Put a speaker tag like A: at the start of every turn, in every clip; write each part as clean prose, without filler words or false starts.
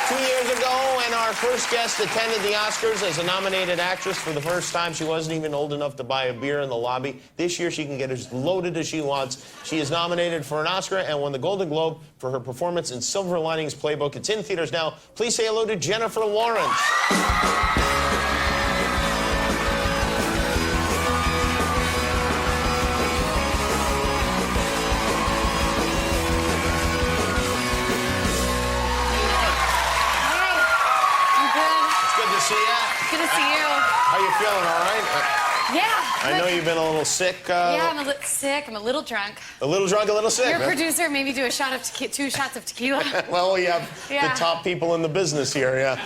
A: 2 years ago, and our first guest attended the Oscars as a nominated actress for the first time. She wasn't even old enough to buy a beer in the lobby. This year, she can get as loaded as she wants. She is nominated for an Oscar and won the Golden Globe for her performance in Silver Linings Playbook. It's in theaters now. Please say hello to Jennifer Lawrence.
B: Good to see you.
A: How you feeling, all right?
B: Yeah.
A: I know you've been a little sick.
B: Yeah, I'm a little sick. I'm a little drunk.
A: A little drunk, a little sick.
B: Your producer made me do a shot of 2 shots of tequila.
A: Well, we have the top people in the business here, yeah.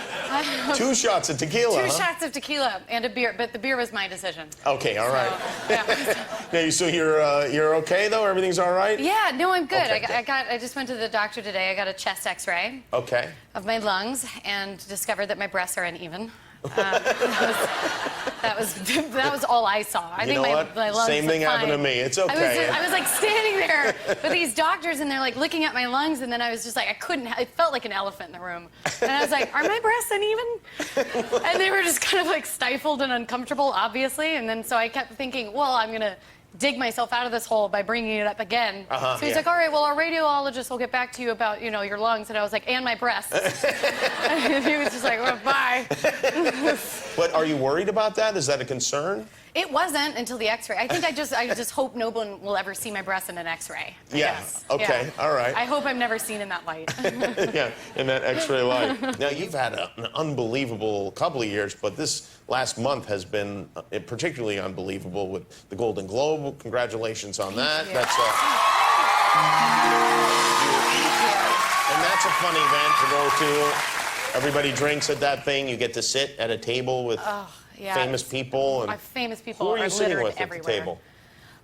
A: 2 shots of tequila,
B: 2 shots of tequila and a beer, but the beer was my decision.
A: Okay, all right.
B: Yeah.
A: So you're okay, though? Everything's all right?
B: Yeah, no, I'm good.
A: Okay.
B: I just went to the doctor today. I got a chest x-ray
A: Okay.
B: of my lungs and discovered that my breasts are uneven. That was all I saw. I think my lungs
A: Same thing happened to me. It's okay.
B: I was like standing there with these doctors, and they're like looking at my lungs, and then I was just like, I couldn't. It felt like an elephant in the room, and I was like, are my breasts uneven? And they were just kind of like stifled and uncomfortable, obviously. And then so I kept thinking, well, I'm gonna dig myself out of this hole by bringing it up again. So he's like, all right, well, our radiologist will get back to you about, your lungs. And I was like, and my breasts. And he was just like, well, bye.
A: But are you worried about that? Is that a concern?
B: It wasn't until the x-ray. I think I just hope no one will ever see my breasts in an x-ray.
A: Yeah. Okay.
B: Yeah.
A: All right.
B: I hope I'm never seen in that light.
A: Yeah, in that x-ray light. Now, you've had an unbelievable couple of years, but this last month has been particularly unbelievable with the Golden Globe. Congratulations on that.
B: Yeah.
A: That's and that's a fun event to go to. Everybody drinks at that thing. You get to sit at a table with famous people. And
B: famous people
A: who are you
B: are
A: sitting
B: littered
A: with
B: everywhere.
A: at the table?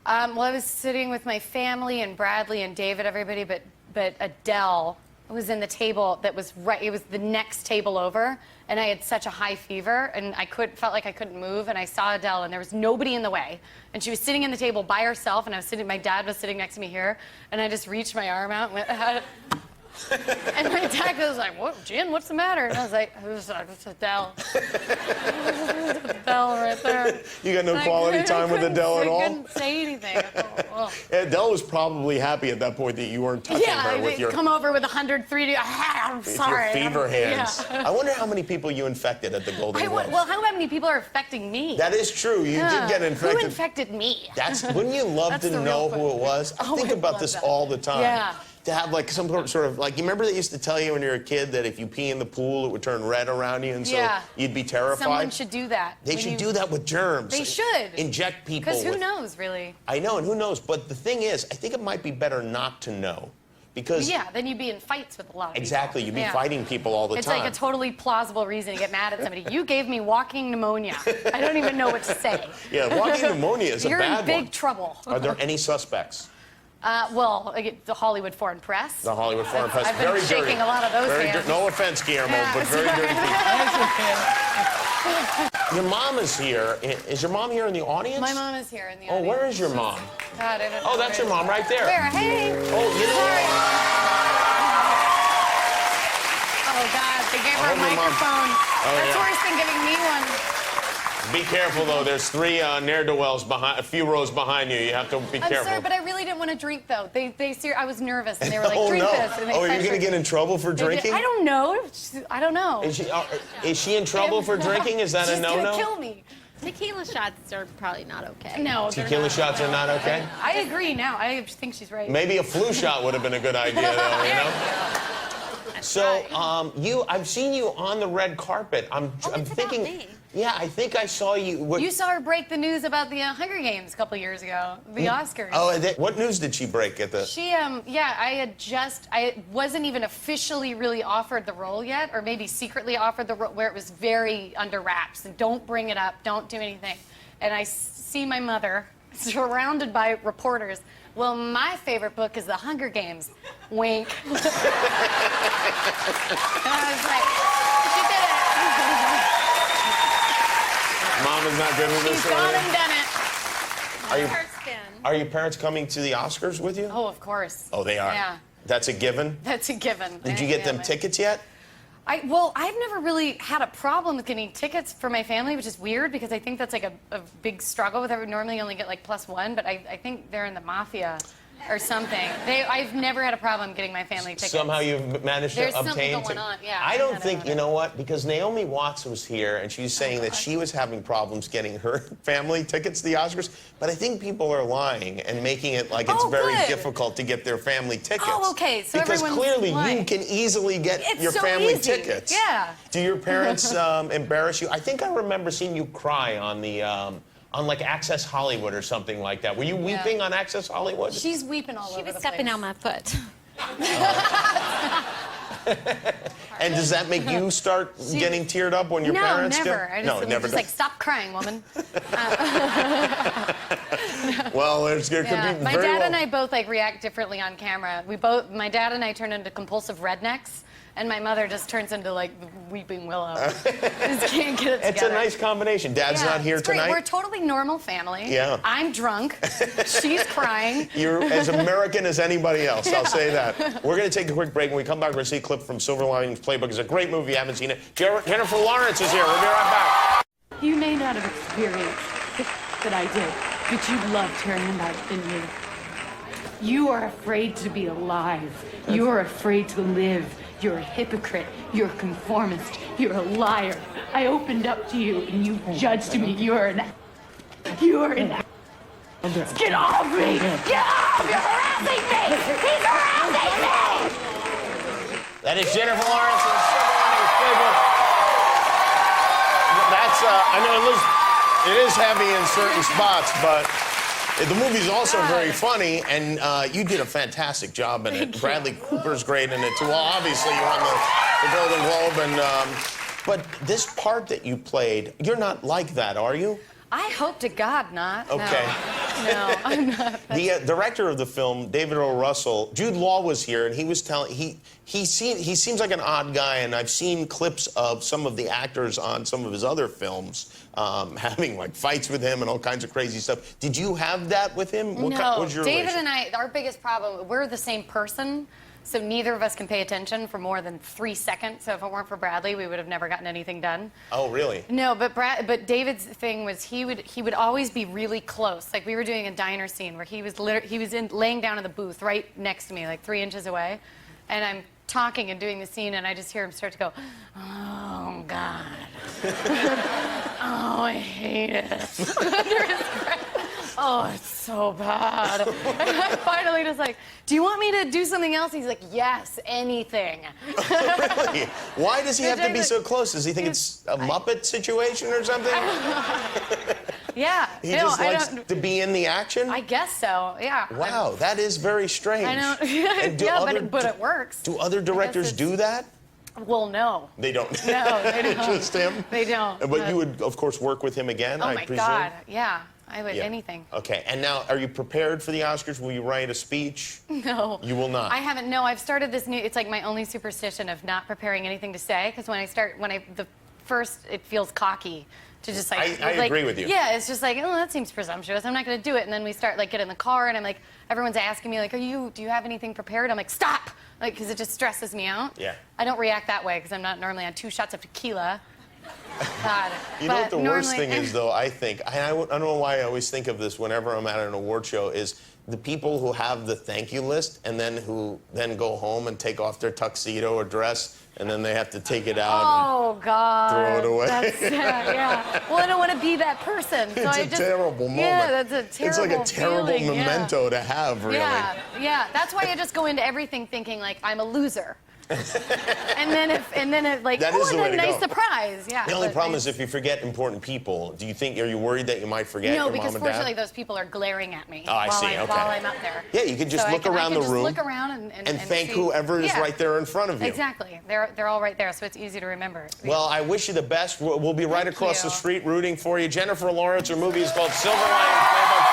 B: Well, I was sitting with my family and Bradley and David, everybody, but Adele was in the table that was right. It was the next table over, and I had such a high fever, and felt like I couldn't move, and I saw Adele, and there was nobody in the way, and she was sitting in the table by herself, and my dad was sitting next to me here, and I just reached my arm out and went, and my dad was like, "What, Jen? What's the matter?" And I was like, "It's Adele." Adele right there.
A: You got no quality time with Adele at all?
B: I couldn't say anything.
A: Adele was probably happy at that point that you weren't touching her with your...
B: come over with 103. I'm sorry.
A: With your fever hands.
B: Yeah.
A: I wonder how many people you infected at the Golden Globes.
B: Well, how many people are affecting me?
A: That is true. You did get infected.
B: Who infected me?
A: Wouldn't you love to know who it was? I think about this all the time.
B: Yeah.
A: To have like some sort of you remember they used to tell you when you were a kid that if you pee in the pool it would turn red around you and so you'd be terrified.
B: Someone should do that.
A: They should do that with germs.
B: They should
A: inject people.
B: Because who knows, really?
A: I know, and who knows? But the thing is, I think it might be better not to know. Because
B: then you'd be in fights with a lot of people.
A: Exactly, you'd be fighting people all the time.
B: It's like a totally plausible reason to get mad at somebody. You gave me walking pneumonia. I don't even know what to say.
A: Yeah, walking pneumonia is a bad one.
B: You're in big trouble.
A: Are there any suspects?
B: Well, the Hollywood Foreign Press.
A: The Hollywood Foreign Press.
B: I've been shaking a lot of those hands.
A: No offense, Guillermo, but very dirty people. Your mom is here. Is your mom here in the audience?
B: My mom is here in the audience.
A: Oh, where is your mom?
B: God, I don't know.
A: Oh, that's your mom right there.
B: Where? Hey.
A: Oh, you know
B: Sorry. Oh, God, they gave her a microphone. That's worse than giving me one.
A: Be careful, though. There's 3 ne'er-do-wells a few rows behind you. You have to be careful.
B: I'm sorry, but I really didn't want to drink, though. I was nervous, and they were like, drink this. And
A: are you going to get in trouble for drinking?
B: I don't know. I don't know.
A: Is she in trouble for drinking? Is that a no-no?
B: She's going to kill me.
C: Tequila shots are probably not okay.
B: No,
A: tequila shots are not okay?
B: I agree now. I think she's right.
A: Maybe a flu shot would have been a good idea, though, you know? So, I've seen you on the red carpet. I'm thinking...
C: About me.
A: Yeah, I think I saw you...
B: You saw her break the news about the Hunger Games a couple years ago, the Oscars.
A: Oh, what news did she break at the...
B: She, I wasn't even officially really offered the role yet, or maybe secretly offered the role, where it was very under wraps, and don't bring it up, don't do anything. And I see my mother surrounded by reporters. Well, my favorite book is The Hunger Games. Wink. And I was like, she did it.
A: Mom is not good with this.
B: She's gone and done it.
A: Are your parents coming to the Oscars with you?
B: Oh, of course.
A: Oh, they are?
B: Yeah.
A: That's a given?
B: That's a given.
A: Did you get them tickets yet?
B: Well, I've never really had a problem with getting tickets for my family, which is weird because I think that's like a big struggle with it. I would normally only get like +1, but I think they're in the mafia or something. I've never had a problem getting my family tickets.
A: Somehow you've managed to obtain.
B: There's something going on, yeah.
A: I don't think, you know what, because Naomi Watts was here and she's saying that she was having problems getting her family tickets to the Oscars, but I think people are lying and making it like it's very difficult to get their family tickets.
B: Oh, okay, so
A: because
B: everyone's
A: clearly
B: lying.
A: you can easily get
B: It's
A: your
B: so
A: family
B: easy.
A: tickets.
B: Yeah.
A: Do your parents embarrass you? I think I remember seeing you cry on the on like Access Hollywood or something like that. Were you weeping on Access Hollywood?
B: She's weeping all over
C: She
B: the
C: was
B: place.
C: stepping on my foot.
A: And does that make you start getting teared up when your parents
B: No, never.
A: do?
B: I'm just like, stop crying, woman.
A: Well, there could be
B: My
A: very
B: dad
A: well.
B: and I both like react differently on camera. My dad and I turn into compulsive rednecks, and my mother just turns into like the weeping willow. Just can't get it together.
A: It's a nice combination. Dad's not here
B: it's great.
A: tonight.
B: We're a totally normal family.
A: Yeah.
B: I'm drunk. She's crying.
A: You're as American as anybody else, I'll say that. We're going to take a quick break. When we come back, we're going to see a clip from Silver Linings Playbook. It's a great movie. If you haven't seen it. Jennifer Lawrence is here. We'll be right back.
D: You may not have experienced it, but I did. But you loved hearing about it, didn't you? You are afraid to be alive. You are afraid to live. You're a hypocrite. You're a conformist. You're a liar. I opened up to you and you judged me. You're an... Get off me! Get off! You're harassing me! He's harassing me!
A: That is Jennifer Lawrence in Silver Linings Playbook. That's, I know it is heavy in certain spots, but the movie's also very funny, and you did a fantastic job in it. Bradley Cooper's great in it, too. Well, obviously, you won the Golden Globe, and, but this part that you played, you're not like that, are you?
B: I hope to God not.
A: Okay.
B: No, I'm not.
A: The director of the film, David O. Russell, Jude Law was here, and he was telling he seems like an odd guy, and I've seen clips of some of the actors on some of his other films having like fights with him and all kinds of crazy stuff. Did you have that with him? What was your
B: David
A: relation?
B: and I, our biggest problem, we're the same person. So neither of us can pay attention for more than 3 seconds. So if it weren't for Bradley, we would have never gotten anything done.
A: Oh, really?
B: No, but David's thing was he would always be really close. Like we were doing a diner scene where he was laying down in the booth right next to me, like 3 inches away, and I'm talking and doing the scene, and I just hear him start to go, "Oh God, oh I hate it." Under his breath. Oh, it's so bad. And I finally just like, do you want me to do something else? He's like, yes, anything.
A: Really? Why does he have to be so close? Does he think it's a Muppet situation or something?
B: Yeah.
A: He just likes to be in the action?
B: I guess so, yeah.
A: Wow, that is very strange.
B: I know.
A: And do
B: Yeah,
A: other-
B: but it works.
A: Do other directors do that?
B: Well, no.
A: They don't.
B: No, they don't.
A: Just him?
B: They don't.
A: But you would, of course, work with him again,
B: Oh
A: I
B: my
A: presume?
B: God, yeah. I would,
A: Yeah.
B: anything.
A: Okay, and now, are you prepared for the Oscars? Will you write a speech?
B: No.
A: You will not?
B: I haven't, no, I've started this new, it's like my only superstition of not preparing anything to say, because it feels cocky to just like...
A: I agree with you.
B: Yeah, it's just like, oh, that seems presumptuous, I'm not gonna do it, and then we start, like, get in the car, and I'm like, everyone's asking me, like, do you have anything prepared? I'm like, stop! Like, because it just stresses me out.
A: Yeah.
B: I don't react that way, because I'm not normally on 2 shots of tequila. God.
A: You know what the worst
B: normally-
A: thing is, though, I think, I don't know why I always think of this whenever I'm at an award show, is the people who have the thank you list and then who then go home and take off their tuxedo or dress, and then they have to take it out
B: Oh, God.
A: throw it away.
B: That's sad, yeah. Well, I don't want to be that person. So
A: It's a terrible moment.
B: Yeah, that's a terrible
A: It's like a terrible
B: feeling, yeah.
A: memento to have, really.
B: Yeah. That's why I just go into everything thinking, like, I'm a loser. and then like,
A: That
B: oh,
A: is the
B: and
A: way
B: a
A: to
B: nice
A: go.
B: surprise. Yeah.
A: The only
B: but
A: problem
B: I-
A: is if you forget important people, are you worried that you might forget
B: No,
A: your
B: because
A: mom and
B: fortunately
A: dad?
B: those people are glaring at me
A: Oh, I see, okay.
B: while I'm up there.
A: Yeah, you can just
B: So
A: look
B: I
A: around
B: can
A: the room
B: just look around and
A: thank
B: see.
A: whoever is
B: Yeah.
A: right there in front of you.
B: Exactly. They're all right there, so it's easy to remember.
A: Well, I wish you the best. We'll be right
B: Thank
A: across
B: you.
A: the street rooting for you. Jennifer Lawrence, her movie is called Silver Linings Playbook.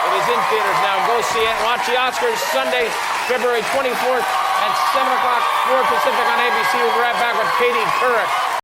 A: It is in theaters now. Go see it. Watch the Oscars Sunday, February 24th at 7 o'clock, 4 Pacific on ABC. We'll be right back with Katie Couric.